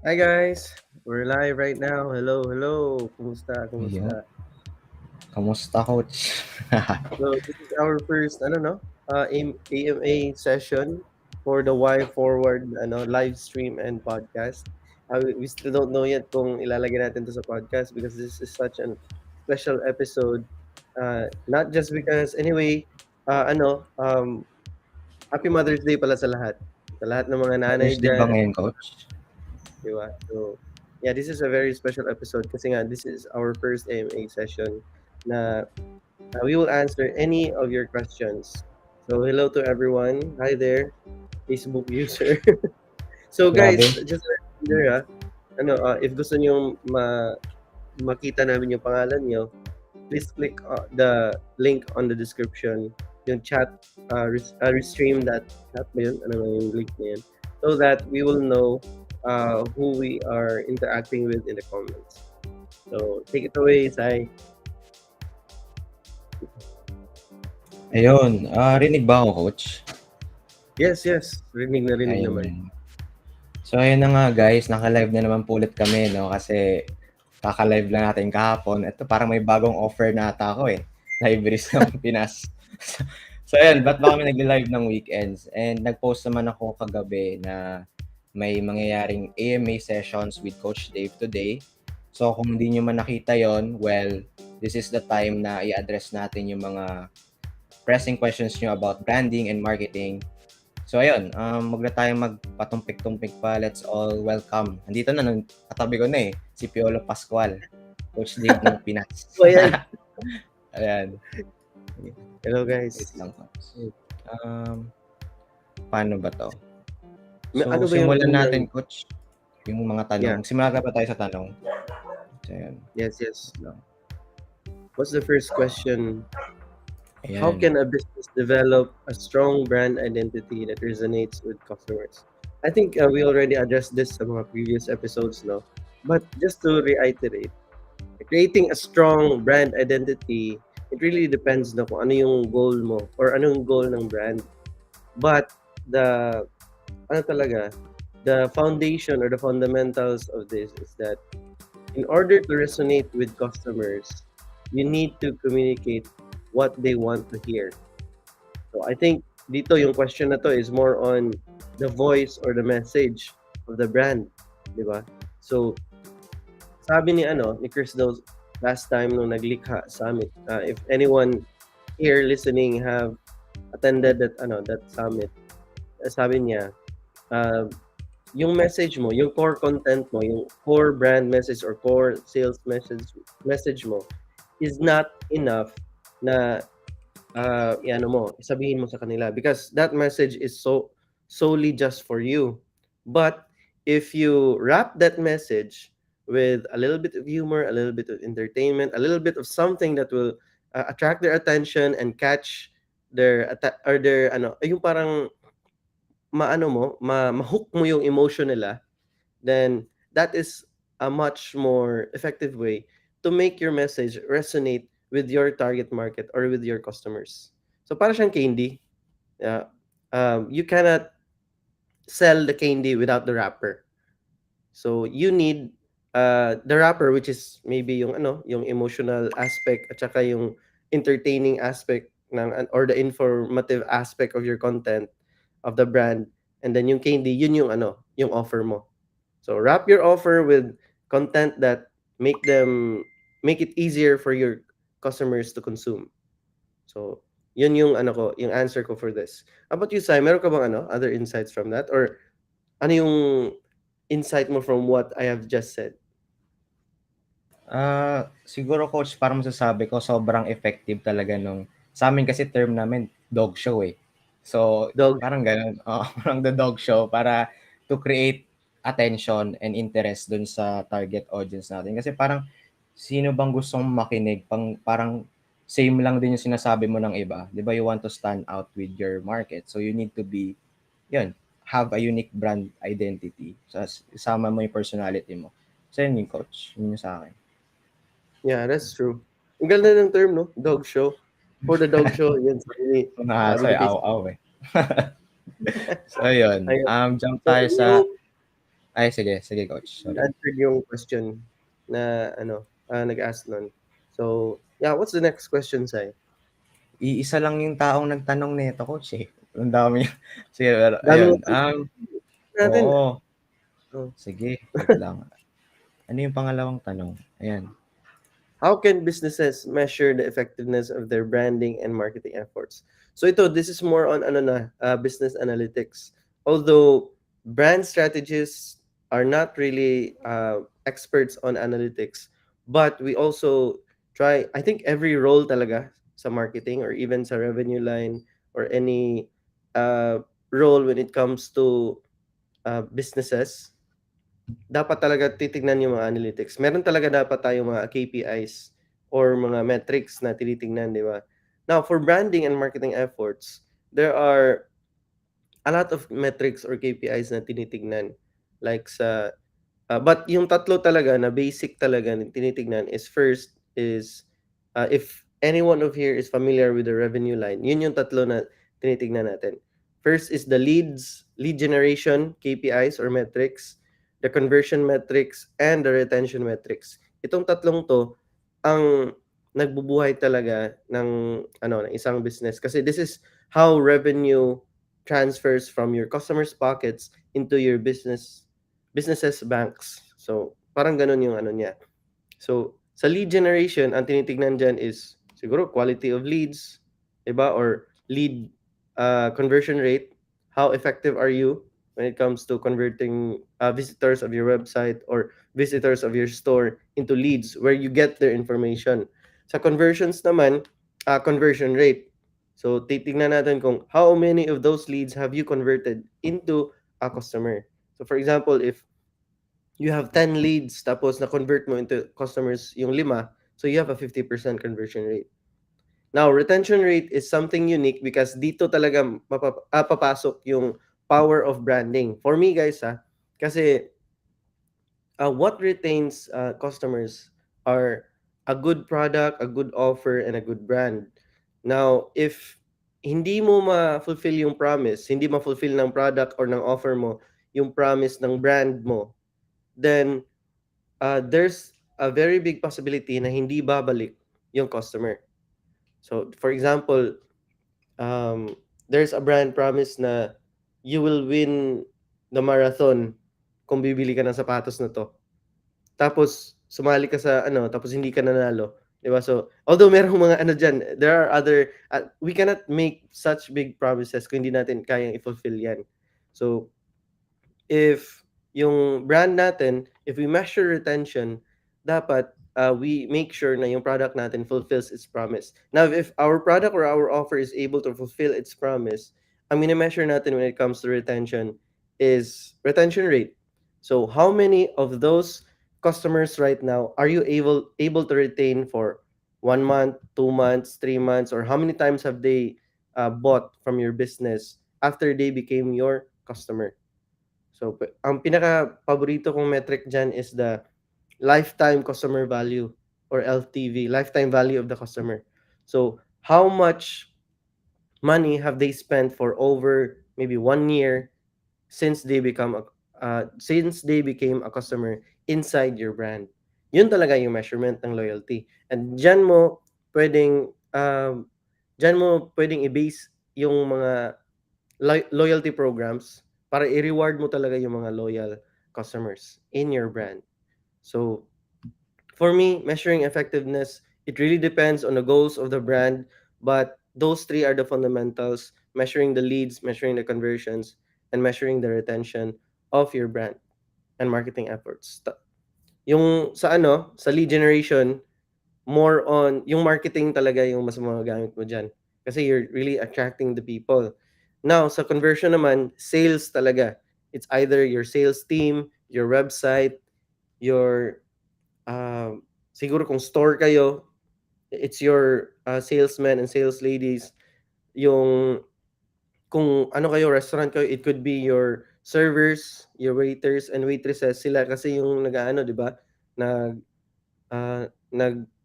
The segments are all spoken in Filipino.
Hi guys, we're live right now. Hello, hello. Kumusta? Ayun, Kumusta? kamusta coach? So this is our first, I don't know, AMA session for the Y Forward, live stream and podcast. We still don't know yet kung ilalagay natin to sa podcast because this is such an special episode. Not just because, anyway, happy Mother's Day pala sa lahat. Sa lahat ng mga nanay Thursday ba dyan, ngayon coach? di ba? So, yeah, this is a very special episode kasi nga, this is our first AMA session na we will answer any of your questions. So, hello to everyone. Hi there, Facebook user. So, guys, Grabe. just a reminder, if gusto niyo makita namin yung pangalan niyo, please click the link on the description, yung chat, restream that chat ba yun? Ano ba yung link na yun? So that we will know who we are interacting with in the comments. So, take it away, Sai. Ayun, rinig ba ako coach? Yes, yes. Rinig na rinig naman. Ayun. So ayun na nga guys, naka-live na naman po ulit kami no kasi kaka-live lang natin kahapon. Ito parang may bagong offer na ata ako eh. Libraries ng Pinas. So ayun, ba't ba kami nag-live ng weekends? And nag-post naman ako kagabi na may mangyayaring AMA sessions with Coach Dave today. So kung hindi nyo man nakita yon, well, this is the time na i-address natin yung mga pressing questions nyo about branding and marketing. So ayun, wag na tayong magpatumpik-tumpik pa. Let's all welcome. Andito na, katabi ko na eh, si Piolo Pascual, Coach Dave ng Pinas. So, ayan. Ayan. Hello, guys. Wait lang. Paano ba to? So, Ano ba simulan unang- natin, Coach, yung mga tanong. Yeah. Simula ka pa tayo sa tanong. So, ayan. Yes, yes. What's the first question? Ayan. How can a business develop a strong brand identity that resonates with customers? I think we already addressed this sa mga previous episodes, no? But just to reiterate, creating a strong brand identity, it really depends na kung ano yung goal mo or ano yung goal ng brand. But the foundation or the fundamentals of this is that in order to resonate with customers, you need to communicate what they want to hear. So I think dito yung question na to is more on the voice or the message of the brand, di ba? So sabi ni Chris Dawes last time nung naglikha summit, if anyone here listening have attended that summit, sabi niya, yung message mo, yung core content mo, yung core brand message or core sales message mo is not enough na sabihin mo sa kanila because that message is solely just for you. But if you wrap that message with a little bit of humor, a little bit of entertainment, a little bit of something that will attract their attention and catch yung parang ma-hook mo yung emotion nila, then that is a much more effective way to make your message resonate with your target market or with your customers. So para siyang candy. Yeah. You cannot sell the candy without the wrapper. So you need the wrapper, which is maybe yung emotional aspect at saka yung entertaining aspect or the informative aspect of your content of the brand, and then yung candy, yun yung offer mo. So wrap your offer with content that make it easier for your customers to consume. So yun yung answer ko for this. How about you, Sai? Meron ka bang other insights from that, or ano yung insight mo from what I have just said? Siguro coach, parang masasabi ko sobrang effective talaga nung sa amin kasi term namin dog show eh. So parang ganun. Parang the dog show para to create attention and interest dun sa target audience natin. Kasi parang sino bang gustong makinig? Parang same lang din yung sinasabi mo ng iba. 'Di ba? You want to stand out with your market. So you need to be have a unique brand identity. So isama mo yung personality mo. So yun yung coach. Yun yung sa akin. Yeah, that's true. Ang ganda ng term, no? Dog show. For the dog show, yan sabi Nasa ni Casey. aw-aw eh. So yun, Ayun. jump So tayo we sa hope Ay, sige, sige coach. Sorry. answered yung question na nag-ask nun. So, yeah, what's the next question, Sai? Iisa lang yung taong nagtanong nito coach eh. Ang dami. Sige, pero Dami ayun. natin. Oo. Oh. Sige, wait lang. Ano yung pangalawang tanong? Ayan. How can businesses measure the effectiveness of their branding and marketing efforts? So this is more on business analytics. Although brand strategists are not really experts on analytics, but we also try, I think every role talaga sa marketing or even sa revenue line or any role when it comes to businesses, dapat talaga titignan yung mga analytics. Meron talaga dapat tayong mga KPIs or mga metrics na tinitingnan, di ba? Now, for branding and marketing efforts, there are a lot of metrics or KPIs na tinitignan. Like but yung tatlo talaga na basic talaga na tinitignan is first is if anyone of here is familiar with the revenue line, yun yung tatlo na tinitignan natin. First is the lead generation KPIs or metrics, the conversion metrics, and the retention metrics. Itong tatlong to ang nagbubuhay talaga ng isang business kasi this is how revenue transfers from your customers' pockets into your businesses banks. So, parang ganun yung niya. So, sa lead generation, ang tinitignan dyan is siguro quality of leads, diba? Or lead conversion rate. How effective are you when it comes to converting visitors of your website or visitors of your store into leads where you get their information. Sa conversions naman, conversion rate. So, titignan natin kung how many of those leads have you converted into a customer. So, for example, if you have 10 leads tapos na-convert mo into customers yung 5, so you have a 50% conversion rate. Now, retention rate is something unique because dito talaga papasok yung power of branding. For me, guys, kasi what retains customers are a good product, a good offer, and a good brand. Now, if hindi mo ma-fulfill yung promise, hindi ma-fulfill ng product or ng offer mo yung promise ng brand mo, then there's a very big possibility na hindi babalik yung customer. So, for example, there's a brand promise na you will win the marathon kung bibili ka ng sapatos na to. Tapos, sumali ka sa tapos hindi ka nanalo. Diba? So, although merong mga dyan, there are other, we cannot make such big promises kung hindi natin kayang i-fulfill yan. So, if yung brand natin, if we measure retention, dapat we make sure na yung product natin fulfills its promise. Now, if our product or our offer is able to fulfill its promise, ang measure natin when it comes to retention is retention rate. So, how many of those customers right now are you able to retain for 1 month, 2 months, 3 months, or how many times have they bought from your business after they became your customer? So, ang pinaka-paborito kong metric dyan is the lifetime customer value or LTV, lifetime value of the customer. So, how much money have they spent for over maybe 1 year since they since they became a customer inside your brand? Yun talaga yung measurement ng loyalty. And dyan mo pwedeng i-base yung mga loyalty programs para i-reward mo talaga yung mga loyal customers in your brand. So, for me, measuring effectiveness, it really depends on the goals of the brand, but those three are the fundamentals: measuring the leads, measuring the conversions, and measuring the retention of your brand and marketing efforts. Yung sa lead generation, more on yung marketing talaga yung mas magagamit mo dyan. Kasi you're really attracting the people. Now, sa conversion naman, sales talaga. It's either your sales team, your website, your, siguro kung store kayo, it's your salesmen and sales ladies. Yung, kung kayo, restaurant kayo, it could be your servers, your waiters and waitresses. Sila kasi yung di ba?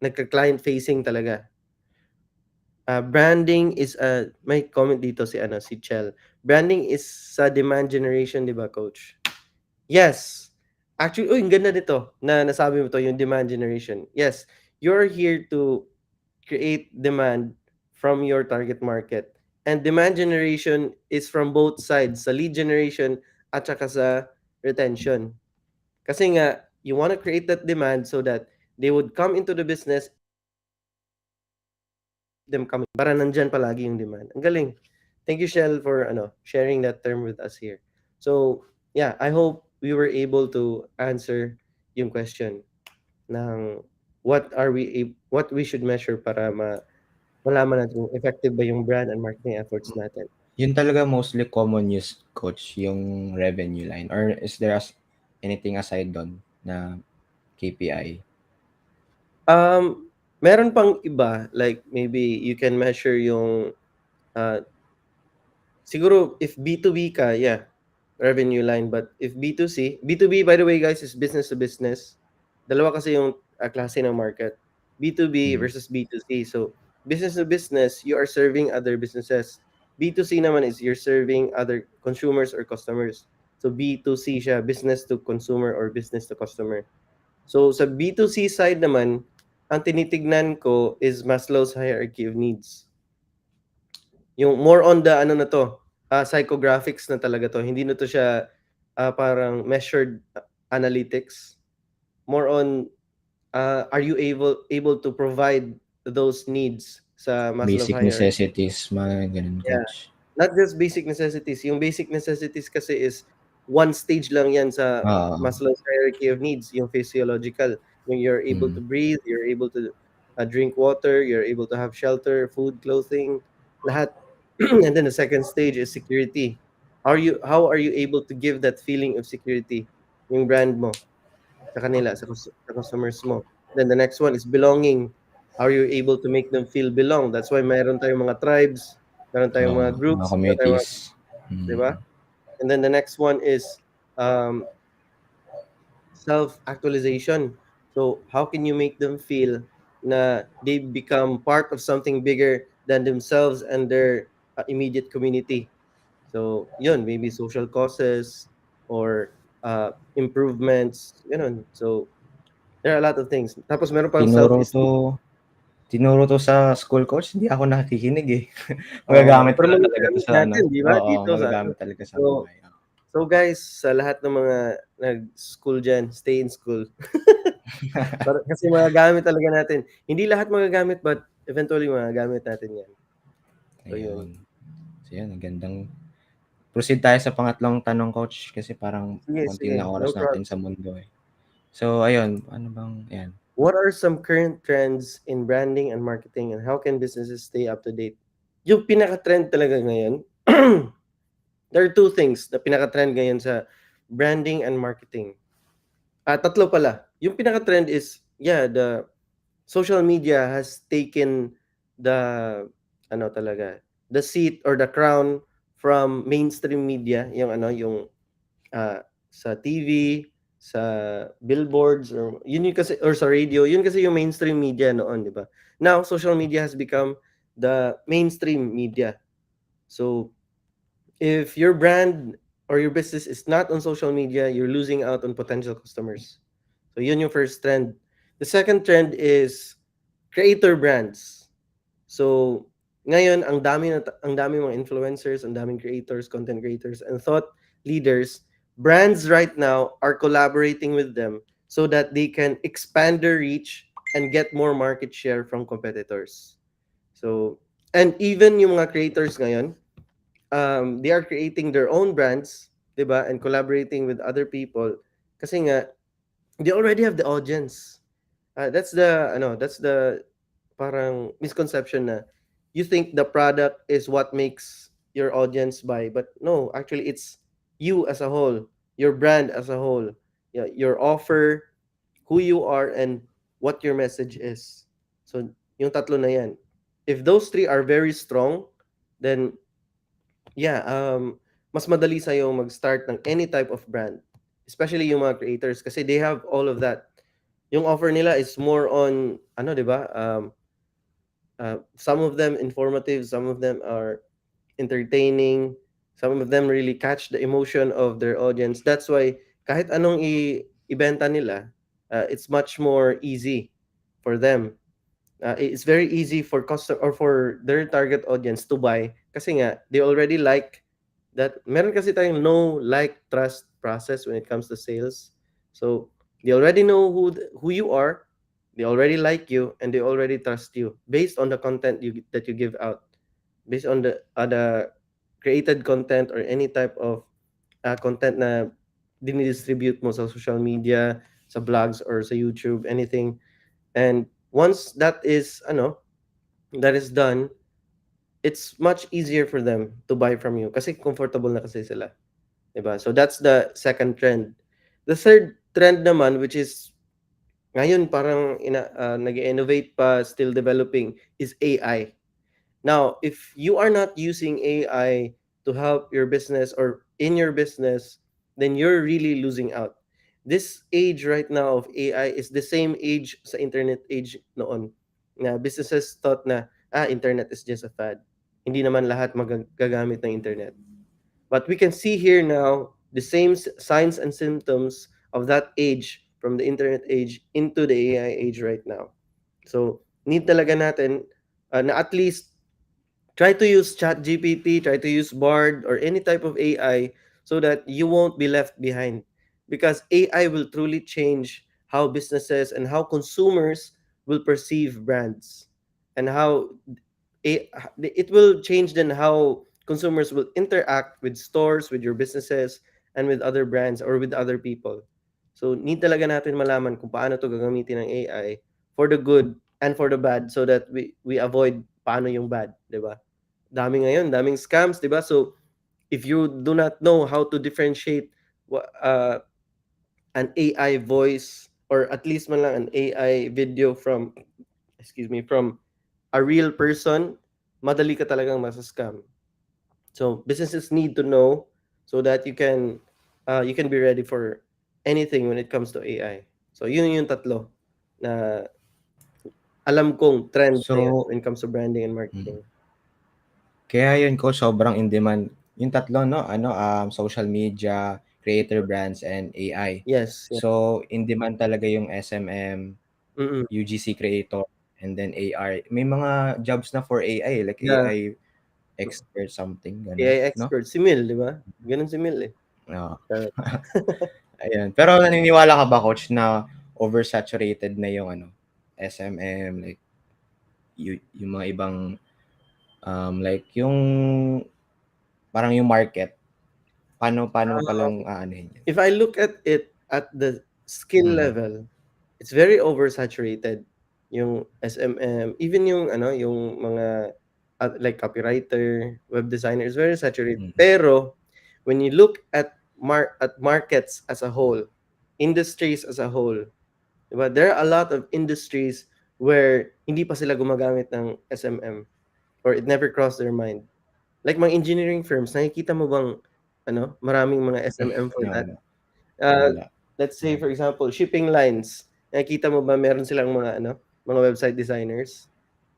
Nagka-client facing talaga. Branding is may comment dito si si Chel. Branding is sa demand generation, 'di ba, coach? Yes. Actually, uy, ang ganda nito na nasabi mo 'to, yung demand generation. Yes, you're here to create demand from your target market. And demand generation is from both sides, sa lead generation at saka sa retention. Kasi nga, you wanna create that demand so that they would come into the business keep them coming para nandiyan palagi yung demand. Ang galing. Thank you, Shell, for sharing that term with us here. So, yeah, I hope we were able to answer yung question ng what we should measure para malaman natin kung effective ba yung brand and marketing efforts natin. Yun talaga mostly common use, coach, yung revenue line, or is there anything aside dun na KPI? Meron pang iba, like maybe you can measure yung uh, siguro if B2B ka, yeah, revenue line. But if B2C, B2B, by the way, guys, is business to business. Dalawa kasi yung klase ng market. B2B Mm. versus B2C. So, business to business, you are serving other businesses. B2C naman is you're serving other consumers or customers. So, B2C siya, business to consumer or business to customer. So, sa B2C side naman, ang tinitignan ko is Maslow's hierarchy of needs. Yung more on the ano na 'to, psychographics na talaga 'to. Hindi na 'to siya, parang measured analytics. More on, are you able to provide those needs sa Maslow Basic hierarchy? necessities, mga ganun, Yeah. coach. Not just basic necessities. Yung basic necessities kasi is one stage lang yan sa Oo. Maslow's hierarchy of needs, yung physiological. Yung you're able Mm. to breathe, you're able to drink water, you're able to have shelter, food, clothing, lahat. And then the second stage is security. How are you able to give that feeling of security yung brand mo sa kanila, sa customers mo? Then the next one is belonging. How are you able to make them feel belong? That's why mayroon tayong mga tribes, meron tayong Oo, mga mga groups, meron tayong mga, committees. 'di Mm. ba? And then the next one is um, self-actualization. So how can you make them feel na they become part of something bigger than themselves and their immediate community? So yun, maybe social causes or improvements, ganun. So there are a lot of things. Tapos meron pang Tinuro to self-esteem. tinuro to sa school, coach, hindi ako nakikinig, eh. Magagamit ko Pero lang talaga 'to magagamit sa ano, natin, 'di ba? oo, Dito sa ano. magagamit talaga sa So buhay, oo. So guys, sa lahat ng mga nag-school diyan, stay in school. Kasi magagamit talaga natin. Hindi lahat magagamit but eventually magagamit natin 'yan. So 'yun. Ayun. So yun, ang gandang proceed tayo sa pangatlong tanong, coach, kasi parang Sige, konti sige, lang oras no natin problem. sa mundo, eh. So ayun, ano bang 'yan, What are some current trends in branding and marketing and how can businesses stay up to date? Yung pinaka-trend talaga ngayon, there are two things na pinaka-trend ngayon sa branding and marketing. Tatlo pala. Yung pinaka-trend is, yeah, the social media has taken the talaga, the seat or the crown from mainstream media, yung sa TV, sa billboards or yun yung kasi or sa radio, yun kasi yung mainstream media noon, 'di ba? Now, social media has become the mainstream media. So, if your brand or your business is not on social media, you're losing out on potential customers. So, yun yung first trend. The second trend is creator brands. So, ngayon ang dami mga influencers, ang daming creators, content creators, and thought leaders. Brands right now are collaborating with them so that they can expand their reach and get more market share from competitors. So, and even yung mga creators ngayon, they are creating their own brands, 'di ba? And collaborating with other people kasi nga they already have the audience. That's the parang misconception na you think the product is what makes your audience buy, but no, actually it's you as a whole, your brand as a whole, yeah, your offer, who you are, and what your message is. So yung tatlo na yan, if those three are very strong, then yeah, mas madali sa'yo mag-start ng any type of brand, especially yung mga creators kasi they have all of that. Yung offer nila is more on ano, 'di ba? Some of them informative, some of them are entertaining, some of them really catch the emotion of their audience. That's why kahit anong ibenta nila, it's much more easy for them. It's very easy for customer or for their target audience to buy kasi nga they already like that. Meron kasi tayong know, like, trust process when it comes to sales. So they already know who you are, they already like you, and they already trust you based on the content that you give out, based on the created content or any type of content na dinidistribute mo sa social media, sa blogs or sa YouTube, anything. And once that is done, it's much easier for them to buy from you kasi comfortable na kasi sila, 'di ba? So that's the second trend. The third trend naman, which is ngayon parang nag-innovate pa, still developing, is AI. Now, if you are not using AI to help your business or in your business, then you're really losing out. This age right now of AI is the same age sa internet age noon. Na businesses thought na, internet is just a fad. Hindi naman lahat magagamit ng internet. But we can see here now the same signs and symptoms of that age from the internet age into the AI age right now. So, need talaga natin na at least try to use ChatGPT, try to use Bard or any type of AI so that you won't be left behind. Because AI will truly change how businesses and how consumers will perceive brands, and how it will change then how consumers will interact with stores, with your businesses, and with other brands or with other people. So need talaga natin malaman kung paano to gagamitin ng AI for the good and for the bad so that we avoid paano yung bad, 'di ba? Daming scams, 'di ba? So if you do not know how to differentiate an AI voice or at least man lang an AI video from, excuse me, from a real person, madali ka talagang masa-scam. So businesses need to know so that you can be ready for anything when it comes to AI. So yun yung tatlo na alam kong trend ngayon So, when it comes to branding and mm. marketing. Kaya yun ko sobrang in demand yung tatlo 'no, social media, creator brands, and AI. Yes, yeah. So, in demand talaga yung SMM, Mm. UGC creator, and then AI. May mga jobs na for AI, like Yeah, AI expert something gano'n, AI 'no? expert si Mil, 'di ba? Gano'n si Mil eh. Oo, Charot. ayun. Pero naniniwala ka ba coach na oversaturated na yung SMM, like yung mga ibang, like yung parang yung market, paano paano mo Um, palang aanuhin yun? if I look at it at the skill Mm, level, it's very oversaturated. Yung SMM, even yung mga like copywriter, web designer is very saturated. mm, Pero when you look at markets as a whole, industries as a whole, diba? There are a lot of industries where hindi pa sila gumagamit ng SMM or it never crossed their mind. Like mga engineering firms, nakikita mo bang maraming mga SMM for that? wala, Uh, wala. let's say for example, shipping lines. Nakikita mo ba meron silang mga website designers?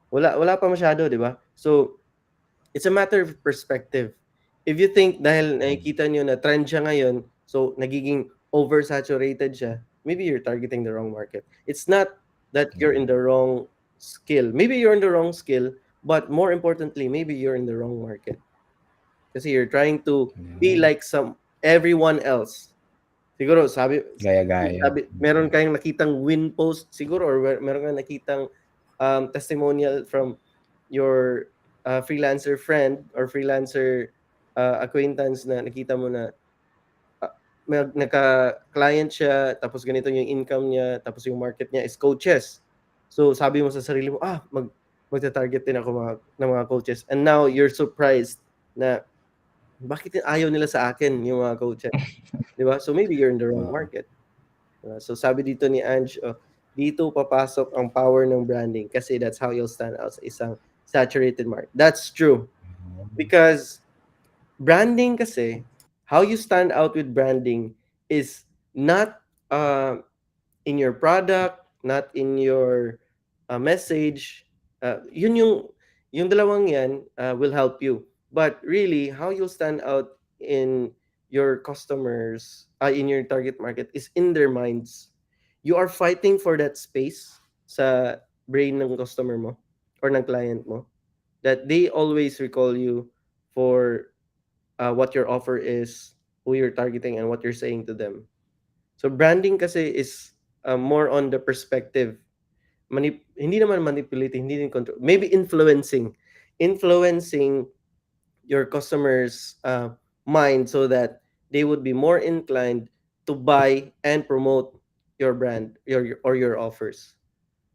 Wala pa masyado, 'di ba? So, it's a matter of perspective. If you think dahil Hmm, nakikita niyo na trend siya ngayon, so nagiging oversaturated siya, maybe you're targeting the wrong market. It's not that you're in mm, the wrong skill. Maybe you're in the wrong skill, but more importantly, maybe you're in the wrong market. Kasi you're trying to be hmm. like everyone else. Siguro Gaya-gaya, meron kayong nakitang win post siguro or meron kang nakitang testimonial from your freelancer friend or freelancer acquaintance na nakita mo na nagka-client siya tapos ganito yung income niya tapos yung market niya is coaches. So sabi mo sa sarili mo, magta-target din ako ng mga coaches. And now you're surprised na bakit ayaw nila sa akin yung mga coaches, 'di ba? So maybe you're in the wrong oo. market. So sabi dito ni Ange, dito papasok ang power ng branding kasi that's how you'll stand out sa isang saturated market. That's true. Because branding kasi, how you stand out with branding is not in your product, not in your message. Yun yung dalawang yan will help you. But really, how you'll stand out in your customers in your target market is in their minds. You are fighting for that space sa brain ng customer mo or ng client mo, that they always recall you for what your offer is, who you're targeting, and what you're saying to them. So branding kasi is more on the perspective. Hindi naman manipulating, hindi din control. Maybe influencing your customers' mind so that they would be more inclined to buy and promote your brand, your offers.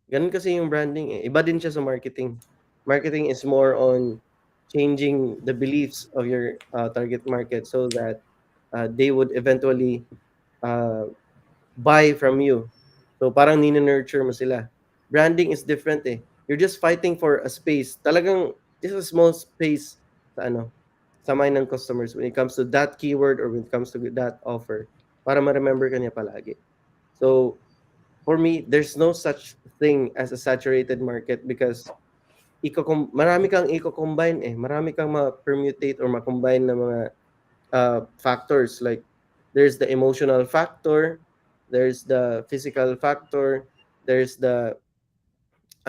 Ganun kasi yung branding eh. Iba din siya sa marketing. Marketing is more on changing the beliefs of your target market so that they would eventually uh, buy from you. So parang nurture mo sila. Branding is different eh. You're just fighting for a space. Talagang just a small space sa sa mind ng customers when it comes to that keyword or when it comes to that offer para ma-remember ka niya palagi. So for me, there's no such thing as a saturated market because marami kang i-combine eh. Marami kang ma-permutate or ma-combine na mga factors like there's the emotional factor, there's the physical factor, there's the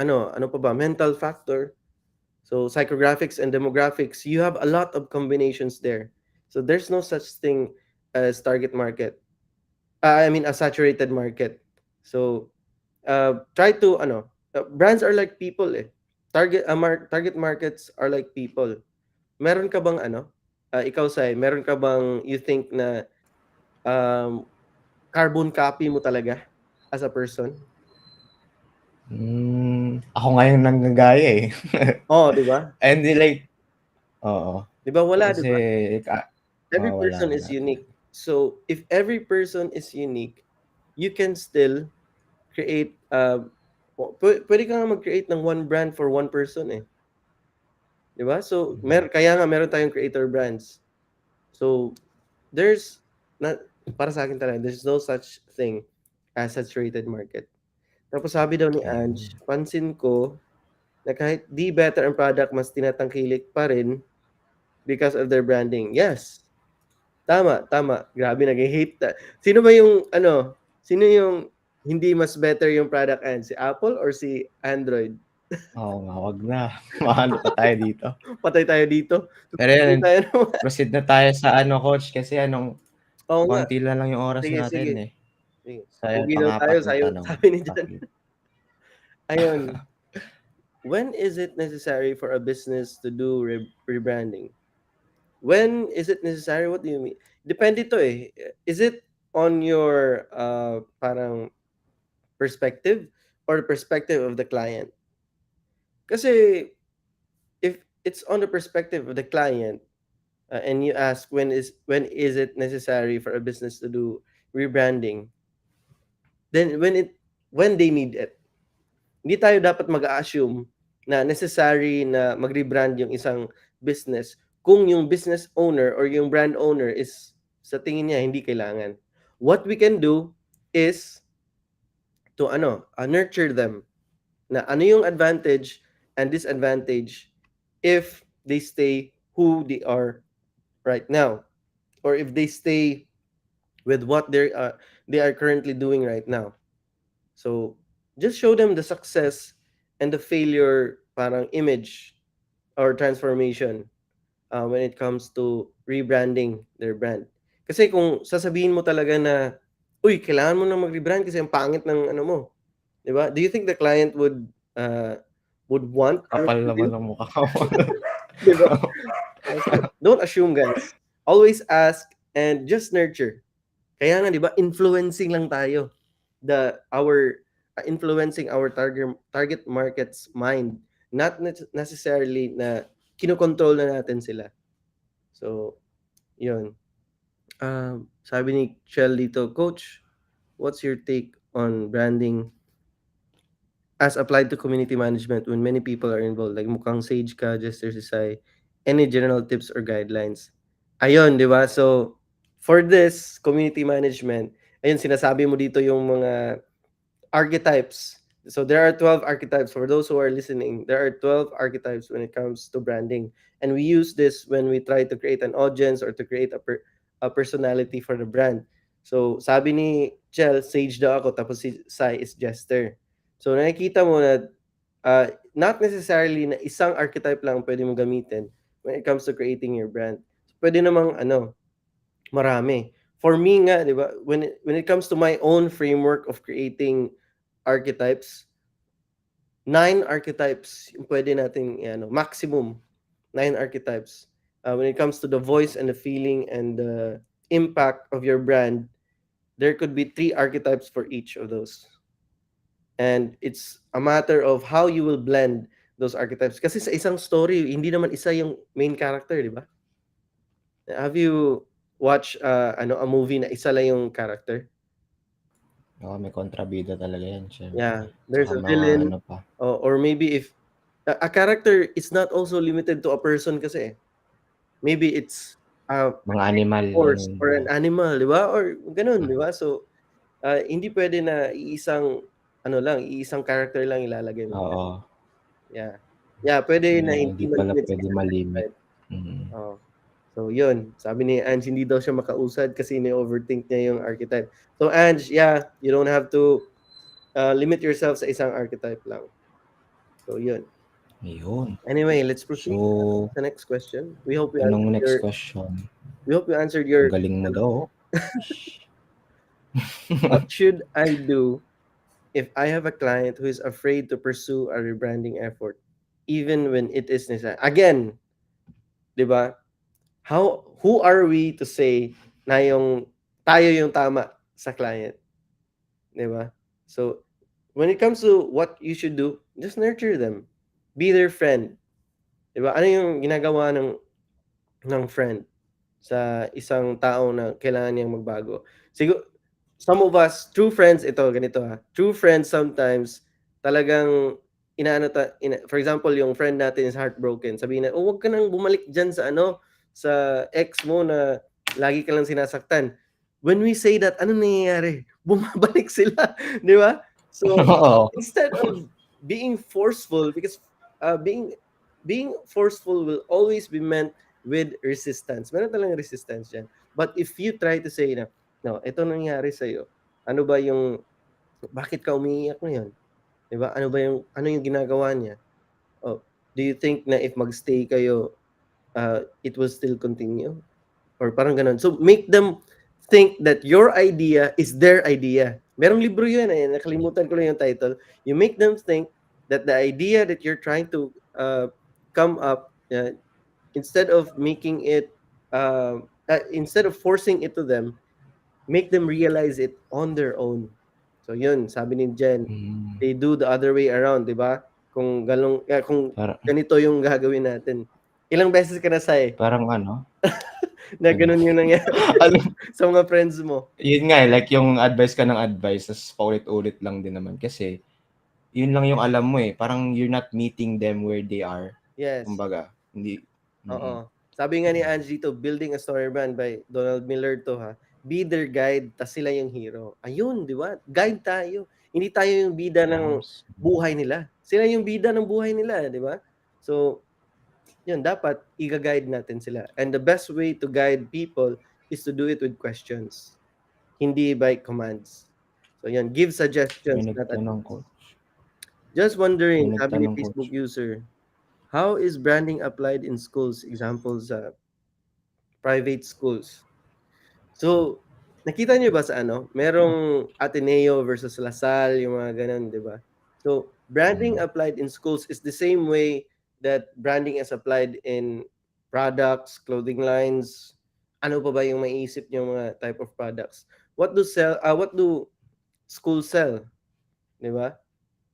ano pa ba, mental factor. So psychographics and demographics, you have a lot of combinations there. So there's no such thing as target market. I mean a saturated market. So try to brands are like people eh. Target markets are like people. Meron ka bang ikaw Sai, meron ka bang you think na um, carbon copy mo talaga as a person? Ako nga yung nanggagaya eh. Oo, 'di ba? And like, oo. 'Di ba wala, 'di Kasi, ba? Every wala, person is wala. unique. So if every person is unique, you can still create pwede ka nga mag-create ng one brand for one person eh. 'Di ba? So kaya nga meron tayong creator brands. So there's not para sa akin talaga, there's no such thing as saturated market. Tapos sabi daw ni Okay. Ange, pansin ko na kahit di better ang product, mas tinatangkilik pa rin because of their branding. Yes, tama, tama. Grabe, nag-hate na. Sino ba yung, sino yung hindi mas better yung product, Ange? Si Apple or si Android? Oo nga, wag na. Maano pa tayo dito. Patay tayo dito. Pero Patay yun, tayo naman. proceed na tayo sa coach, kasi Oo nga. konti lang yung oras Sige, natin sige. eh. Sige. Sayang Pogi daw tayo, pang-apat na tanong. sabi ni Jan. Topic. Ayun. When is it necessary for a business to do rebranding? When is it necessary? What do you mean? Depende to eh. Is it on your parang perspective or the perspective of the client? Kasi if it's on the perspective of the client and you ask when is it necessary for a business to do rebranding, then when they need it. Hindi tayo dapat mag-assume na necessary na mag-rebrand yung isang business kung yung business owner or yung brand owner is sa tingin niya hindi kailangan. What we can do is to nurture them na ano yung advantage and disadvantage if they stay who they are right now or if they stay with what they are currently doing right now. So just show them the success and the failure parang image or transformation when it comes to rebranding their brand. Kasi kung sasabihin mo talaga na, uy, kailangan mo na mag-rebrand kasi ang pangit ng ano mo. Di ba? Do you think the client would want to work Kapal with naman you? ng mukha mo. Di ba? So, don't assume, guys. Always ask and just nurture. Kaya nga, di ba, influencing lang tayo. Our influencing our target market's mind. Not necessarily na kinokontrol na natin sila. So, yun. Sabi ni Chell dito, Coach, what's your take on branding as applied to community management when many people are involved? Like mukhang sage ka, Jester Sisay. Any general tips or guidelines? Ayun, di ba? So, for this community management, ayun, sinasabi mo dito yung mga archetypes. So there are 12 archetypes. For those who are listening, there are 12 archetypes when it comes to branding. And we use this when we try to create an audience or to create personality for the brand. So sabi ni Chel, Sage daw ako, tapos si Sai is Jester. So nakikita mo na not necessarily na isang archetype lang pwede mo gamitin when it comes to creating your brand. Pwede namang marami. For me nga, 'di ba, when it comes to my own framework of creating archetypes, 9 archetypes yung pwede nating maximum 9 archetypes. When it comes to the voice and the feeling and the impact of your brand, there could be 3 archetypes for each of those. And it's a matter of how you will blend those archetypes. Kasi sa isang story, hindi naman isa yung main character, di ba? Have you watched a movie na isa lang yung character? Oo, may kontrabida talaga yan, Yeah, syempre. there's Tsaka a mga villain, ano pa, or maybe if a character is not also limited to a person kasi. Maybe it's a mga animal, horse ganun, or di an ba? animal, di ba? Or ganun, di ba? So, hindi pwede na iisang character lang ilalagay mo. Oo. Yeah. Yeah, pwede na hindi Hindi pala malimit sa pwede isang malimit. archetype. Oo. So, yun. Sabi ni Ange, hindi daw siya makausad kasi ini-overthink niya yung archetype. So, Ange, yeah, you don't have to limit yourself sa isang archetype lang. So, yun. Ayun. Anyway, let's proceed So, to the next question. We hope you anong answered next your question? your Ang galing mo daw. what should I do if I have a client who is afraid to pursue a rebranding effort, even when it is necessary? Again, di ba? Who are we to say na tayo yung tama sa client? Di ba? So, when it comes to what you should do, just nurture them. Be their friend. Di ba? Ano yung ginagawa ng friend sa isang tao na kailangan niyang magbago? Siguro, some of us, true friends, ito, ganito ha. True friends sometimes, talagang, for example, yung friend natin is heartbroken. Sabihin na, huwag ka nang bumalik dyan sa ex mo na lagi ka lang sinasaktan. When we say that, ano nangyayari? Bumabalik sila. Di ba? So, instead of being forceful, because being forceful will always be meant with resistance. Meron talagang resistance dyan. But if you try to say na, no, ito nangyari sa'yo. Bakit ka umiiyak ngayon? Diba? Ano yung ginagawa niya? Oh, do you think na if magstay kayo, it will still continue? Or parang ganun. So, make them think that your idea is their idea. Merong libro yun nakalimutan ko lang yung title. You make them think that the idea that you're trying to come up, instead of instead of forcing it to them, make them realize it on their own. So yun, sabi ni Jen, they do the other way around, di ba? Kung ganito yung gagawin natin. Ilang beses ka na parang ano? na ganun yung nangyari sa mga friends mo. Yun nga, like yung advice ka ng advice, tapos paulit-ulit lang din naman. Kasi, yun lang yung alam mo eh. Parang you're not meeting them where they are. Yes. Kumbaga, hindi. Oo. Sabi nga ni Angie dito, Building a Story Brand by Donald Miller to ha. Be their guide, tas sila yung hero. Ayun, di ba? Guide tayo. Hindi tayo yung bida ng buhay nila. Sila yung bida ng buhay nila, di ba? So, yun, dapat i-guide natin sila. And the best way to guide people is to do it with questions. Hindi by commands. So, yun, give suggestions. May nagtanong ko. Just wondering, sabi ni Facebook user, how is branding applied in schools? Examples sa private schools. So, nakita niyo ba sa merong Ateneo versus LaSalle, yung mga ganun, di ba? So, branding applied in schools is the same way that branding is applied in products, clothing lines. Ano pa ba yung maiisip niyo mga type of products? What do schools sell? Di ba?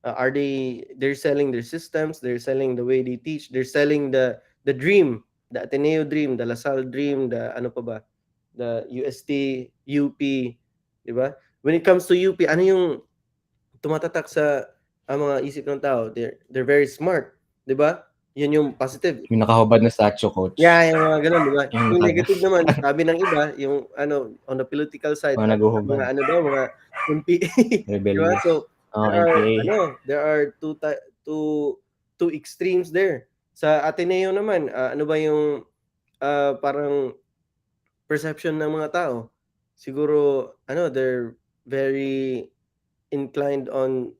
They're selling their systems, they're selling the way they teach, they're selling the dream, the Ateneo dream, the LaSalle dream, the ano pa ba? The UST, UP, di ba? When it comes to UP, ano yung tumatatak sa mga isip ng tao? They're very smart, di ba? Yun yung positive. Yung nakahubad na statue, coach. Yeah, yung mga ganun, di ba? Yung negative naman, sabi ng iba, yung on the political side, mga naguhubad. Mga di ba? So, there are two extremes there. Sa Ateneo naman, ano ba yung parang perception ng mga tao. Siguro ano, they're very inclined on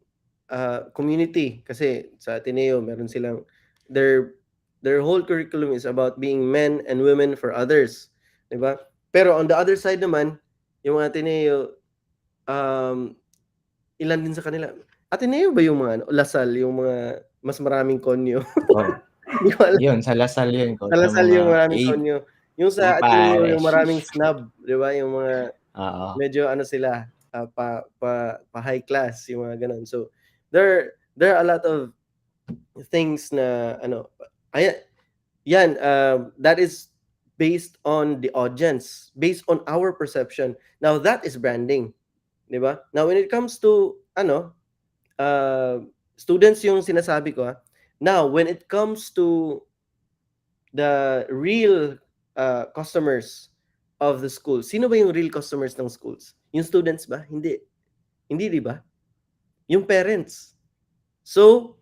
community kasi sa Ateneo meron silang their their whole curriculum is about being men and women for others, 'di ba? Pero on the other side naman, yung mga Ateneo ilan din sa kanila. Ateneo ba yung mga ano, Lasal yung mga mas maraming konyo? Oo. Hindi ko alam. Yun, sa Lasal yun, Sa coach, yung Lasal mga yung maraming A konyo. Yung A sa Ateneo yung pares. maraming snob, 'di ba? Yung mga Oo. medyo ano sila, pa high class yung mga gano'n. So, there are a lot of things na ano, ayan, yan, that is based on the audience, based on our perception. Now that is branding, 'di ba? Now when it comes to ano, students yung sinasabi ko, Now when it comes to the real customers of the school, sino ba yung real customers ng schools? Yung students ba? Hindi. Hindi, di ba? Yung parents. So,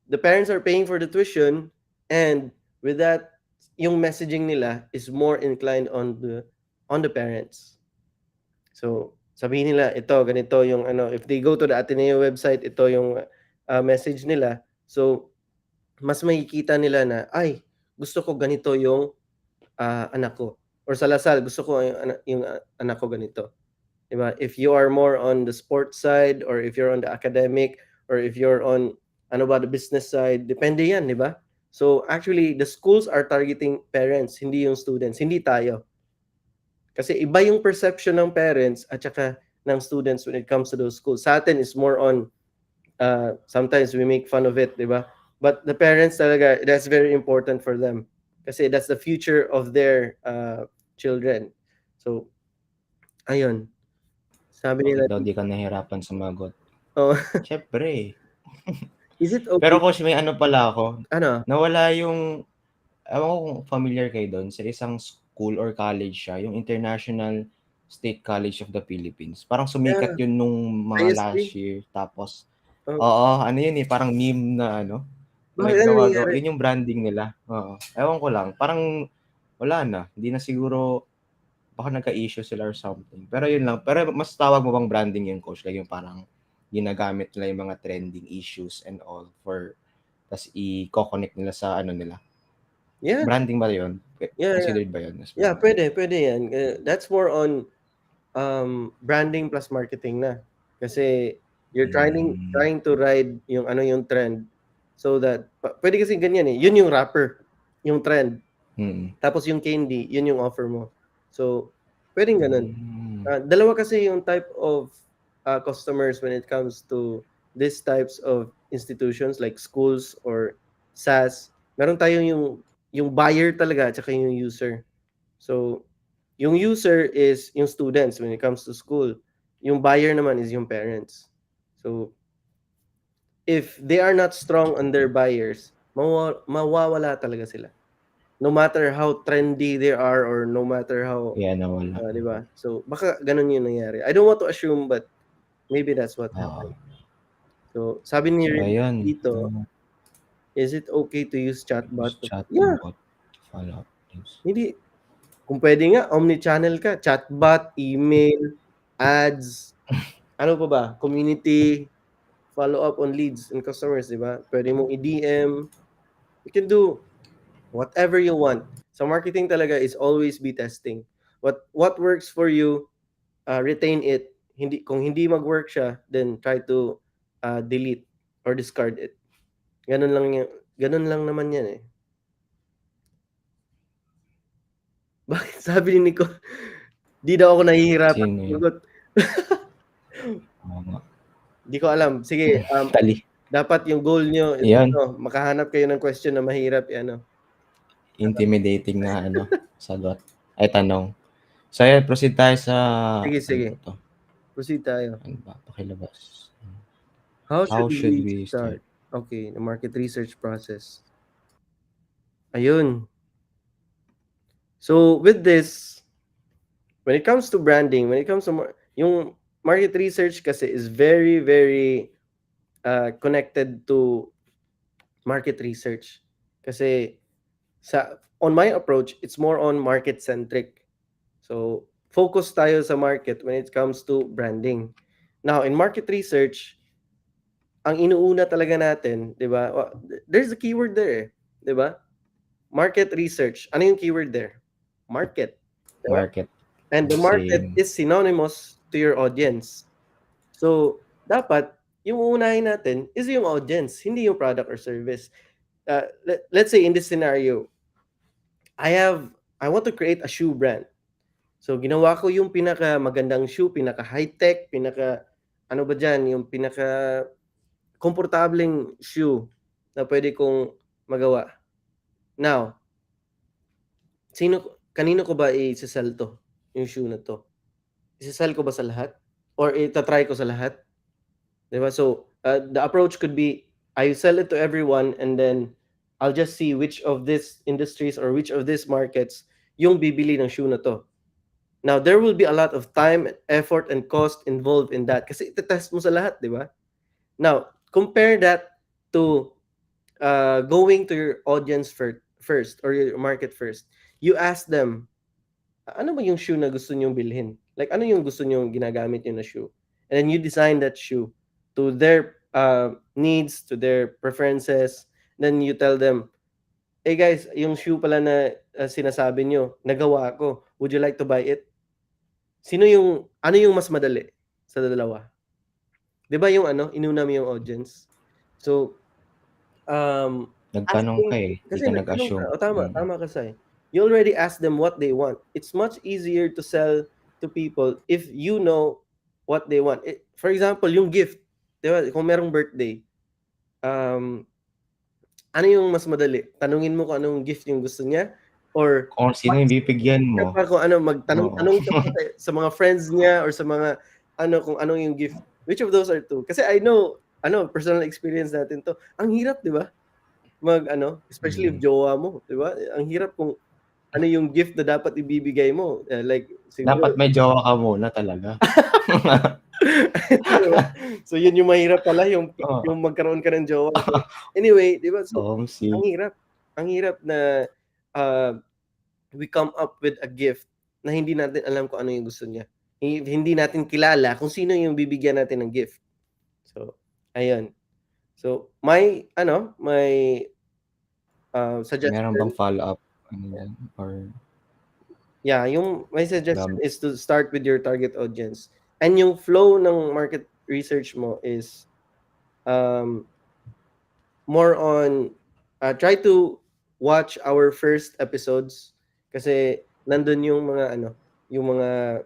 the parents are paying for the tuition and with that, yung messaging nila is more inclined on the parents. So, sabihin nila, ito, ganito yung ano, if they go to the Ateneo website, ito yung message nila. So, mas makikita nila na, ay, gusto ko ganito yung anak ko. Or sa Lasal, gusto ko yung anak ko ganito. Diba? If you are more on the sports side or if you're on the academic or if you're on ano ba the business side, depende yan, di ba? So actually, the schools are targeting parents, hindi yung students, hindi tayo. Kasi iba yung perception ng parents at saka ng students when it comes to those schools. Sa atin is more on sometimes we make fun of it, di ba? But the parents talaga, that's very important for them. Kasi that's the future of their children. So, ayun. Sabi Bakit nila, daw di ka nahirapan sumagot? oh, Siyempre. is it okay? Pero coach, may ano pala ako. Ano? Nawala yung, ewan ko kung familiar kayo doon, sa isang school or college siya, yung International State College of the Philippines. Parang sumikat Yeah, yun nung mga last ISP. year. Tapos, Oh, oo, ano yun eh, parang meme na ano, bakit ano naggawa-gawa. nangyari? Yun yung branding nila. Oo. Ewan ko lang. Parang wala na. Hindi na siguro, baka nagka-issue sila or something. Pero yun lang. Pero mas tawag mo bang branding yun, coach? Like yung parang ginagamit nila yung mga trending issues and all for, tas i-connect nila sa ano nila. Yeah, Branding ba yun? yeah, yeah. Considered ba yun as Yeah, branding? pwede yan. That's more on branding plus marketing na. Kasi you're trying to ride yung ano yung trend so that pwede kasi ganyan eh. Yun yung rapper, yung trend. Tapos yung candy, yun yung offer mo. So, pwedeng ganun. Dalawa kasi yung type of customers when it comes to these types of institutions like schools or SaaS. Meron tayong yung buyer talaga at saka yung user. So, yung user is yung students when it comes to school. Yung buyer naman is yung parents. So, if they are not strong on their buyers, mawawala talaga sila. No matter how trendy they are or no matter how, Yeah, nawala. di ba? So, baka ganun yung nangyari. I don't want to assume but maybe that's what happened. So, sabi ni So, Rick ayun. dito, is it okay to use chatbot? Use Yeah, chatbot to follow up news. hindi. Kung pwede nga, omni-channel ka. Chatbot, email, ads, ano pa ba? Community, follow up on leads and customers, di ba? Pwede mong i-DM. You can do whatever you want. So marketing talaga is always be testing. What works for you, retain it. Kung hindi mag-work siya, then try to delete or discard it. Ganun lang naman yan eh. Bakit sabi ni Nico, di daw ako nahihirapan Sino yun? sumagot. Oo nga. Di ko alam. Sige, Tali. dapat yung goal nyo is Yan. makahanap kayo ng question na mahirap, Intimidating na ano, sagot. Ay, tanong. So, ayan, proceed tayo sa, Sige. ano ba to? Proceed tayo. Ano ba? Pakilabas. How How should should we we start? start? Okay, the market research process. Ayun. So, with this, when it comes to branding, when it comes to yung market research kasi is very, very connected to market research. Kasi on my approach, it's more on market-centric. So, focus tayo sa market when it comes to branding. Now, in market research, ang inuuna talaga natin, 'di ba? There's a keyword there, 'di ba? Market research. Ano yung keyword there? Market, 'di ba? Market. And the market Same. is synonymous to your audience. So, dapat yung uunahin natin is yung audience, hindi yung product or service. Let's say in this scenario, I want to create a shoe brand. So, ginawa ko yung pinaka magandang shoe, pinaka high-tech, pinaka ano ba diyan, yung pinaka komportableng shoe na pwede kong magawa. Now, kanino ko ba i-sell 'to, yung shoe na 'to? Ise-sell ko ba sa lahat or ita-try ko sa lahat? 'Di ba? So, the approach could be I sell it to everyone and then I'll just see which of these industries or which of these markets yung bibili ng shoe na 'to. Now, there will be a lot of time, effort, and cost involved in that kasi ite-test mo sa lahat, 'di ba? Now, compare that to going to your audience first or your market first. You ask them, ano ba yung shoe na gusto niyong bilhin? Like, ano yung gusto niyong ginagamit niyo na shoe? And then you design that shoe to their needs, to their preferences. Then you tell them, hey guys, yung shoe pala na sinasabi niyo, nagawa ko. Would you like to buy it? Ano yung mas madali sa dalawa? 'Di ba yung inuna mo yung audience? So, Nagtanong ka asking eh, hindi kasi ka nagtanong ka, nag-assume. tama ka Sai. You already asked them what they want. It's much easier to sell to people if you know what they want. For example, yung gift, 'di ba? Kung merong birthday, um, ano yung mas madali? Tanungin mo kung anong gift yung gusto niya or Kung sino yung bibigyan ka mo. pa kung ano, Oo. magtanong-tanong ka pa sa mga friends niya or sa mga kung anong yung gift. Which of those are two? Kasi I know, personal experience natin 'to. Ang hirap, 'di ba? Especially if Mm. jowa mo, 'di ba? Ang hirap kung ano yung gift na dapat ibibigay mo. Like Dapat siguro may jowa ka muna talaga. di ba? So yun yung mahirap pala Oo. yung magkaroon ka ng jowa. So, anyway, 'di ba? So ang OMC. hirap. Ang hirap na uh, we come up with a gift na hindi natin alam kung ano yung gusto niya. Hindi natin kilala kung sino yung bibigyan natin ng gift. So, ayun. So, my Meron bang suggestion, follow-up? Ano yan? Or yeah, yung my suggestion gam is to start with your target audience. And yung flow ng market research mo is um, more on try to watch our first episodes kasi nandun yung mga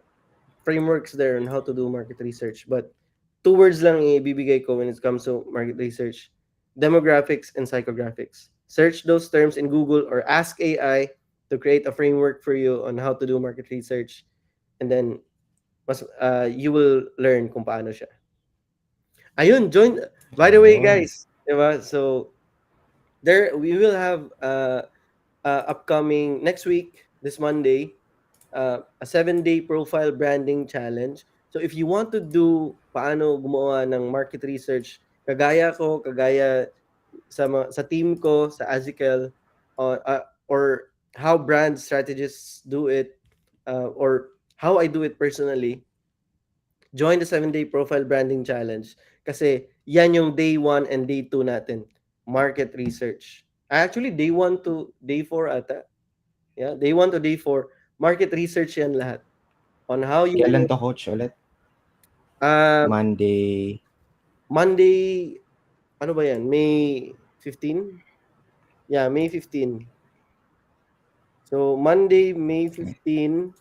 frameworks there on how to do market research. But two words lang ibibigay ko when it comes to market research: demographics and psychographics. Search those terms in Google or ask AI to create a framework for you on how to do market research, and then you will learn kung paano siya. Ayun, join. By the way, ayun. guys, diba? So there we will have upcoming next week, this Monday, a 7-day profile branding challenge. So if you want to do paano gumawa ng market research, kagaya sa team ko, sa Azikel, or how brand strategists do it, or how I do it personally, join the 7-day profile branding challenge. Kasi yan yung day 1 and day 2 natin, market research. Actually, day 1 to day 4 ata. Yeah, day 1 to day 4, market research yan lahat. On how you Kailan can, to coach ulit? uh, Monday. Monday, ano ba yan? May 15? Yeah, May 15. So, Monday, May 15,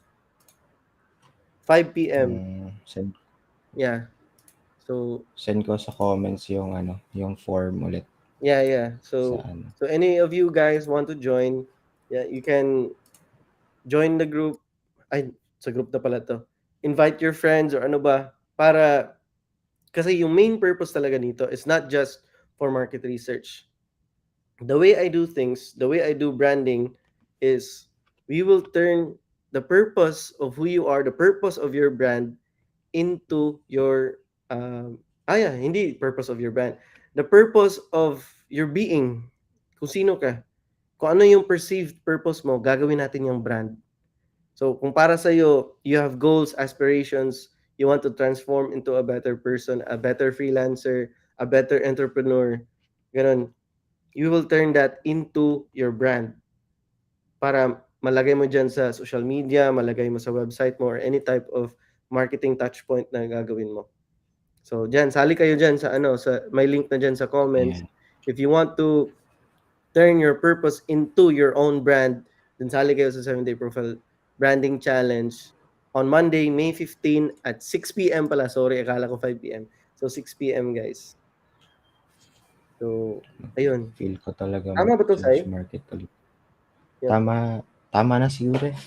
5 p.m. Send, Yeah. So, send ko sa comments yung yung form ulit yeah. sa So any of you guys want to join, yeah, you can join the group. Ay, sa group na pala to. Invite your friends or ano ba para kasi yung main purpose talaga nito is not just for market research. The way I do things, the way I do branding is we will turn the purpose of who you are, the purpose of your brand into your yeah, hindi purpose of your brand. The purpose of your being. Kung sino ka. Kung ano yung perceived purpose mo, gagawin natin yung brand. So kung para sa you have goals, aspirations, you want to transform into a better person, a better freelancer, a better entrepreneur, ganun, you will turn that into your brand para malagay mo dyan sa social media, malagay mo sa website mo, or any type of marketing touch point na gagawin mo. So dyan, sali kayo dyan sa sa may link na dyan sa comments. Ayan. If you want to turn your purpose into your own brand, then sali kayo sa 7-Day Profile Branding Challenge on Monday, May 15 at 6 p.m. pala. Sorry, akala ko 5 p.m. So 6 p.m. guys. So, ayun. Feel ko talaga Tama ba to, mag-change Sai? market ulit. Yeah. Tama na siguro eh.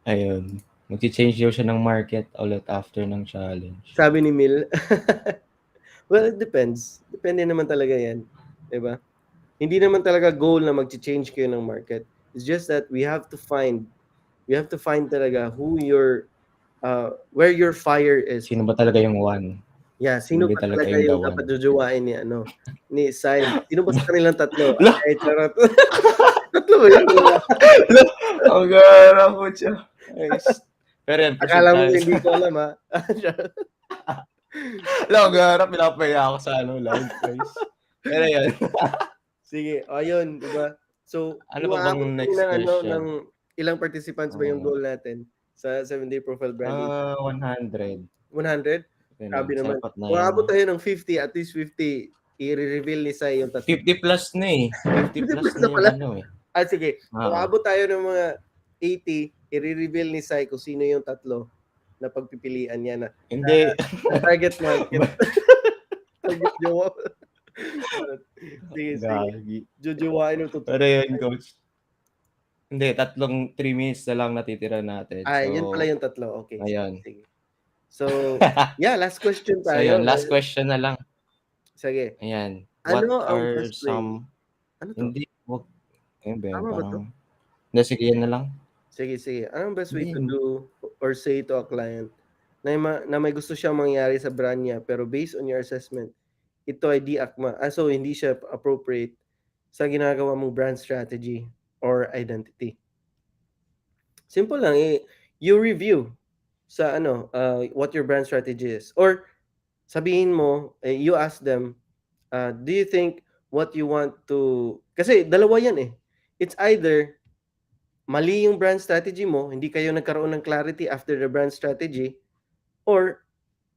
Ayun. Magchi-change daw siya ng market ulit after ng challenge. Sabi ni Mil. Well, it depends. Depende naman talaga yan. Diba? Hindi naman talaga goal na mag-change kayo ng market. It's just that we have to find talaga where your fire is. Sino ba talaga yung one? Yeah, Sino sino ba ba talaga talaga yung the yung dapat one? jujuwain ni Sai? Sino ba sa kanilang tatlo? Lo! Ay, charot. Tatlo ba yun? Lo! Ang gara ko siya. Nice. Pero yan, proceed Akala mo tayo hindi sa... ko alam, ha? Lo, ang gara. Pinapaya ako sa live, guys. Pero yan. Sige, ayun, di ba? So, Ano pa bang umaabot kami next ng question? ng ilang participants ba yung Oo. goal natin sa 7-Day Profile Branding? 100. 100? Ganun. Sabi naman. Sapat na Kung yan. aabot tayo ng 50, at least 50, i-reveal ni Sai yung tatlo. 50 plus na eh. 50 plus na yung pala. ano eh. Sige. Kung Oo. aabot tayo ng mga 80, i-reveal ni Sai kung sino yung tatlo na pagpipilian niya na Hindi. target market. Target jowa. Sige. Gagi. Jujuwain mo to. Pero yun, coach. Hindi, 3 minutes na lang natitira natin. Yun pala So, yung tatlo. Okay. ayun. Sige. So, yeah, last question So, tayo. yun. Last question na lang. Sige. Ayan. Ano What ang are best way? some... Ano to? Hindi. Wag. Ayun ba yun? Tama ba to? Parang... Hindi, sige, yan na lang. Sige. Anong best way to Hindi. do or say to a client na may gusto siyang mangyari sa brand niya, pero based on your assessment, ito ay di akma. So, hindi siya appropriate sa ginagawa mong brand strategy or identity. Simple lang. You review sa what your brand strategy is. Or sabihin mo, you ask them, do you think what you want to... Kasi dalawa yan eh. It's either mali yung brand strategy mo, hindi kayo nagkaroon ng clarity after the brand strategy, or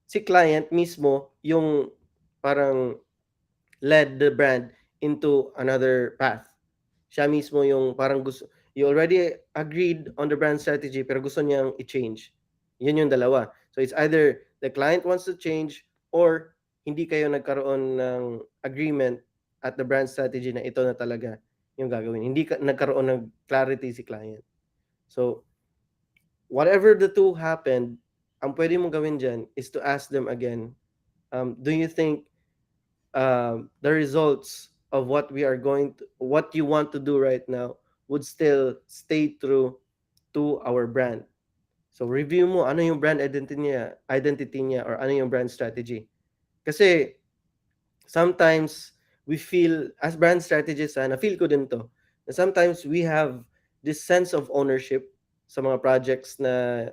si client mismo yung parang led the brand into another path. Siya mismo yung parang you already agreed on the brand strategy pero gusto niyang i-change. Yun yung dalawa. So it's either the client wants to change or hindi kayo nagkaroon ng agreement at the brand strategy na ito na talaga yung gagawin. Hindi nagkaroon ng clarity si client. So whatever the two happened, ang pwede mong gawin dyan is to ask them again, do you think the results of what you want to do right now would still stay true to our brand? So review mo ano yung brand identity niya or ano yung brand strategy. Kasi sometimes we feel as brand strategists, na-feel ko din to, na sometimes we have this sense of ownership sa mga projects na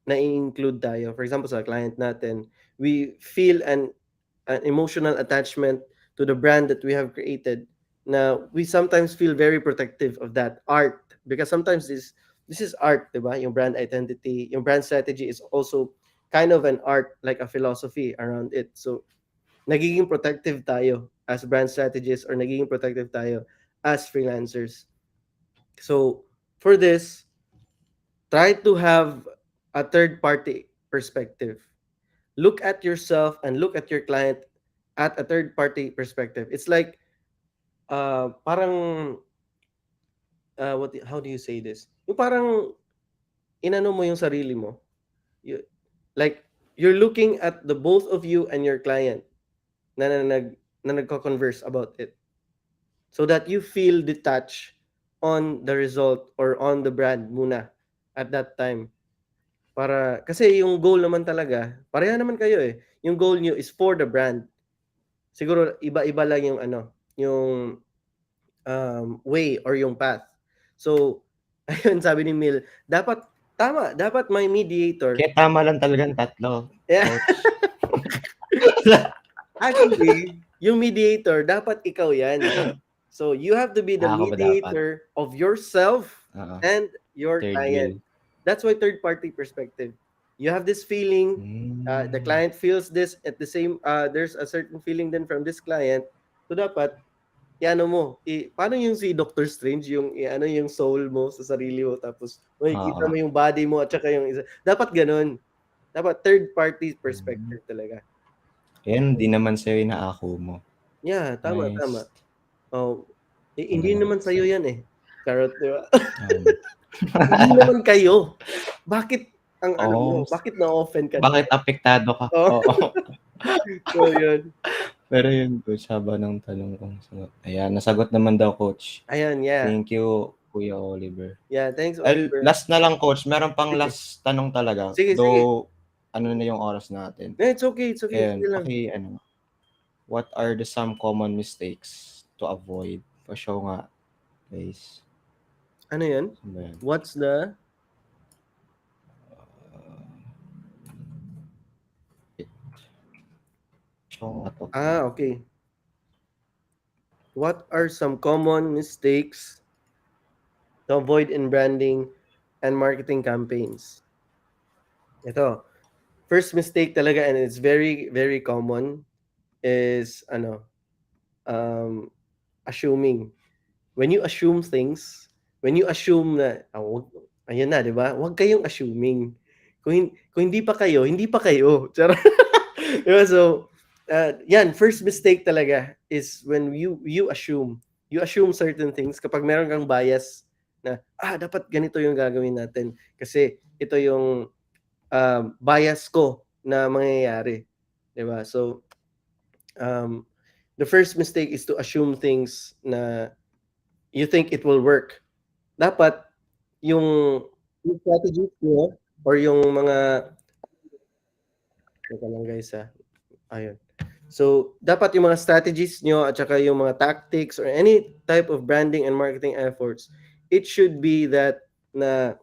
na-include tayo. For example, sa client natin, we feel an emotional attachment to the brand that we have created. Now, we sometimes feel very protective of that art because sometimes this is art, diba? Yung brand identity, yung brand strategy is also kind of an art, like a philosophy around it. So, nagiging protective tayo as brand strategists or nagiging protective tayo as freelancers. So, for this, try to have a third-party perspective. Look at yourself and look at your client at a third-party perspective. It's like, parang, how do you say this? Yung parang, inano mo yung sarili mo. Like, you're looking at the both of you and your client na nagko-converse about it. So that you feel detached on the result or on the brand muna at that time. Kasi yung goal naman talaga, pareha naman kayo eh. Yung goal nyo is for the brand. Siguro iba-iba lang yung yung way or yung path. So, ayun, sabi ni Mil, dapat may mediator. Kaya tama lang talagang tatlo, Yeah. coach. Actually, yung mediator, dapat ikaw yan. So, you have to be the Ako ba dapat? mediator of yourself Oo. and your Third client. wheel. That's why third-party perspective. You have this feeling, the client feels this at the same, there's a certain feeling then from this client. So, dapat, iano mo, paano yung si Doctor Strange, yung ano yung soul mo sa sarili mo, tapos makikita Oo. mo yung body mo at saka yung isa. Dapat ganun. Dapat third-party perspective talaga. Yan, di naman sa'yo inaako mo. Yeah, tama. Nice. Oh, hindi naman sa'yo yan eh. Charot, di ba? Um, Hindi naman kayo. Bakit ang ano mo? Oo. Bakit na-offend ka? Bakit apektado ka? Oo. Oo. So, yun. Pero yun, coach, haba ng tanong kong sagot. Ayan, nasagot naman daw, coach. Ayan, yeah. Thank you, Kuya Oliver. Yeah, thanks, Ay, Oliver. last na lang, coach. Meron pang Sige. last tanong talaga. Sige. Though, ano na yung oras natin. No, it's okay. Ayan, Sige lang. what are the some common mistakes to avoid? Pa-show nga, guys. Ano yan? Ano ba yan? What's the... Show nga to. Okay. What are some common mistakes to avoid in branding and marketing campaigns? Ito. First mistake talaga, and it's very, very common, is assuming. When you assume things, when you assume na, ayun na, di ba? Huwag kayong assuming. Kung hindi pa kayo, hindi pa kayo. Diba? So, yan, first mistake talaga is when you assume. You assume certain things kapag meron kang bias na, dapat ganito yung gagawin natin kasi ito yung bias ko na mangyayari. Diba? So, the first mistake is to assume things na you think it will work. Dapat yung strategies nyo or yung mga lang guys ayun. So, dapat yung mga strategies nyo at saka yung mga tactics or any type of branding and marketing efforts, it should be that na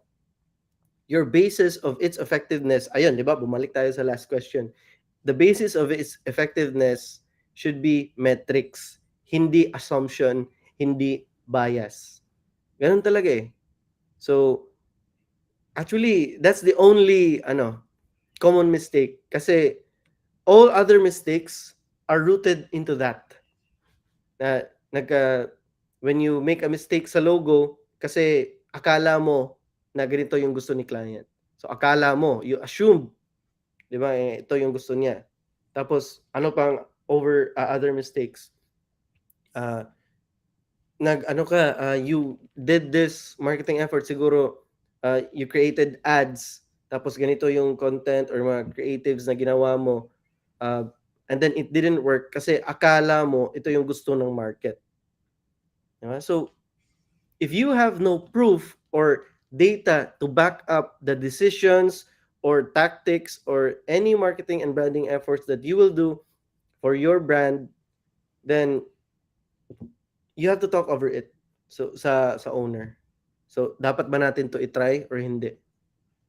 your basis of its effectiveness, ayun, di ba? Bumalik tayo sa last question. The basis of its effectiveness should be metrics, hindi assumption, hindi bias. Ganun talaga eh. So, actually, that's the only common mistake kasi all other mistakes are rooted into that. When you make a mistake sa logo kasi akala mo na ganito yung gusto ni client. So akala mo, you assume, di ba, ito yung gusto niya. Tapos ano pang other mistakes? You did this marketing effort siguro, you created ads, tapos ganito yung content or mga creatives na ginawa mo, and then it didn't work kasi akala mo ito yung gusto ng market. Diba? So, if you have no proof or data to back up the decisions or tactics or any marketing and branding efforts that you will do for your brand, then you have to talk over it sa owner. So, dapat ba natin to i-try or hindi?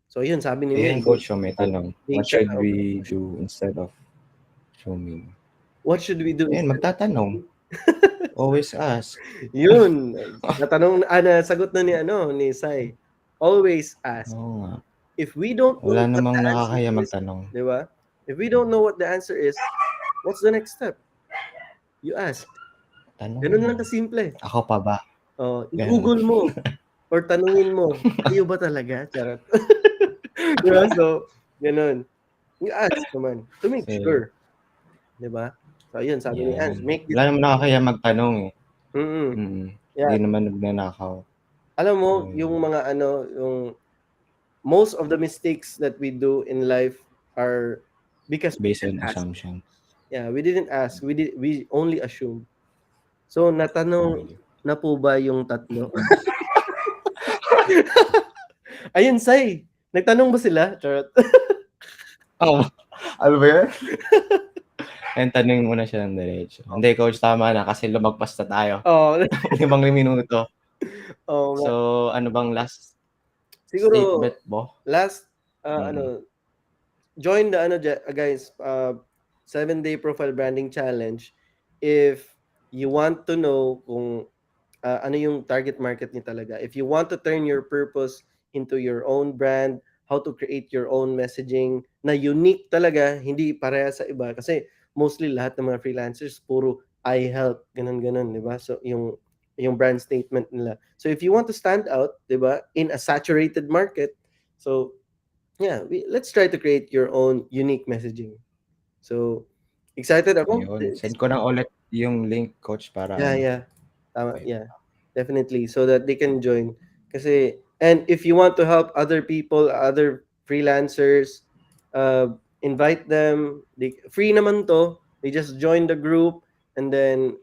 So, yun, sabi ni Ayan, coach, may tanong. What should we do instead of assuming? What should we do? Ayan, magtatanong. Always ask. Yun. Nasagot na ni Sai. Always ask. Oo nga. If we don't know Wala what namang the nakakaya answer is, magtanong. di ba? If we don't know what the answer is, what's the next step? You ask. Tanong. Ganun lang kasimple. Ako pa ba? I-Google mo or tanungin mo, kayo ba talaga? Charot. Diba? So, ganun. You ask naman to make sure. Diba? So, yun, sabi ni Ans, wala naman nakakaya magtanong eh. Yeah. Hindi naman nagnanakaw. Alam mo, yung mga yung most of the mistakes that we do in life are because based on assumption. Yeah, we didn't ask. We only assume. So, natanong na po ba yung tatlo? Ayun, Sai. Nagtanong ba sila? Charot. Ano ba yan? Ayun, tanong muna siya ng diretso. Hindi, coach, tama na kasi lumagpas na tayo. 5 minuto. Oo nga. So, ano bang last Siguro statement mo? last, Mm. join the guys, 7-day profile branding challenge if you want to know kung ano yung target market niyo talaga. If you want to turn your purpose into your own brand, how to create your own messaging na unique talaga, hindi pareha sa iba. Kasi mostly lahat ng mga freelancers puro I help, ganun-ganun, 'di ba? So yung brand statement nila. So if you want to stand out, 'di ba, in a saturated market, so yeah, let's try to create your own unique messaging. So excited ako. Ayun, send ko na ulit yung link coach para Yeah, ano. yeah. Tama, Okay. yeah. Definitely, so that they can join. Kasi and if you want to help other people, other freelancers, invite them. Free naman 'to. They just join the group and then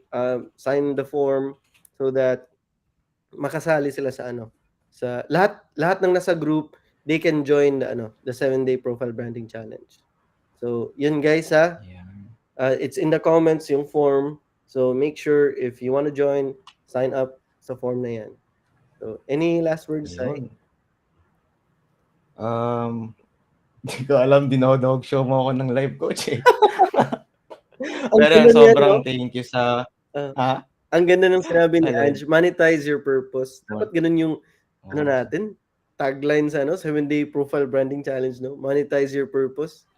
sign the form so that makasali sila sa ano, sa lahat lahat ng nasa group, they can join the 7-day profile branding challenge. So, yun guys ha. Ayan. It's in the comments yung form. So make sure if you want to join, sign up sa form na yan. So any last words, Sai? Ayun. Di ko alam, dinodog show mo ako ng live coach eh. Ang Pero ganda niyan, no? sobrang thank you sa Ah, ha? ang ganda ng sinabi ni Alin? Ange, monetize your purpose. Dapat ganun yung ano Oh, natin, tagline sa 7-day profile branding challenge, no? Monetize your purpose.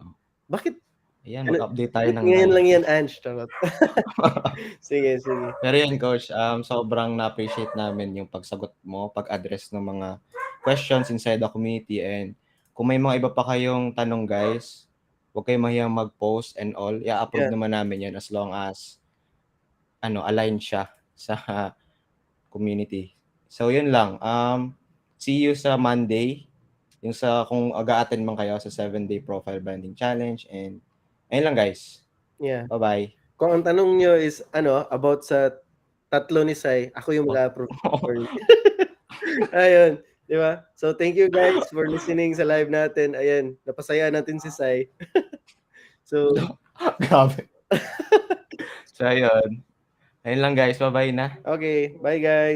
Bakit ayan, ano, mag-update tayo bakit ng ngayon live. lang yan, Ange? Charot. Sige, sige. Pero yun coach, sobrang na-appreciate namin yung pagsagot mo, pag-address ng mga questions inside the community, and kung may mga iba pa kayong tanong guys, huwag kayong mahiyang mag-post and all. I-approve Yeah. naman namin yan as long as align siya sa community. So yun lang. See you sa Monday. Yung sa kung aga-attend man kayo sa 7-day profile branding challenge, and ayun lang guys. Yeah. Bye-bye. Kung ang tanong nyo is about sa tatlo ni Sai, ako yung Oh. mag-approve. Ayun, di ba? So thank you guys for listening sa live natin. Ayan, napasaya natin si Sai. So Grabe. So ayun. Ayun lang guys. Bye-bye na. okay, bye guys.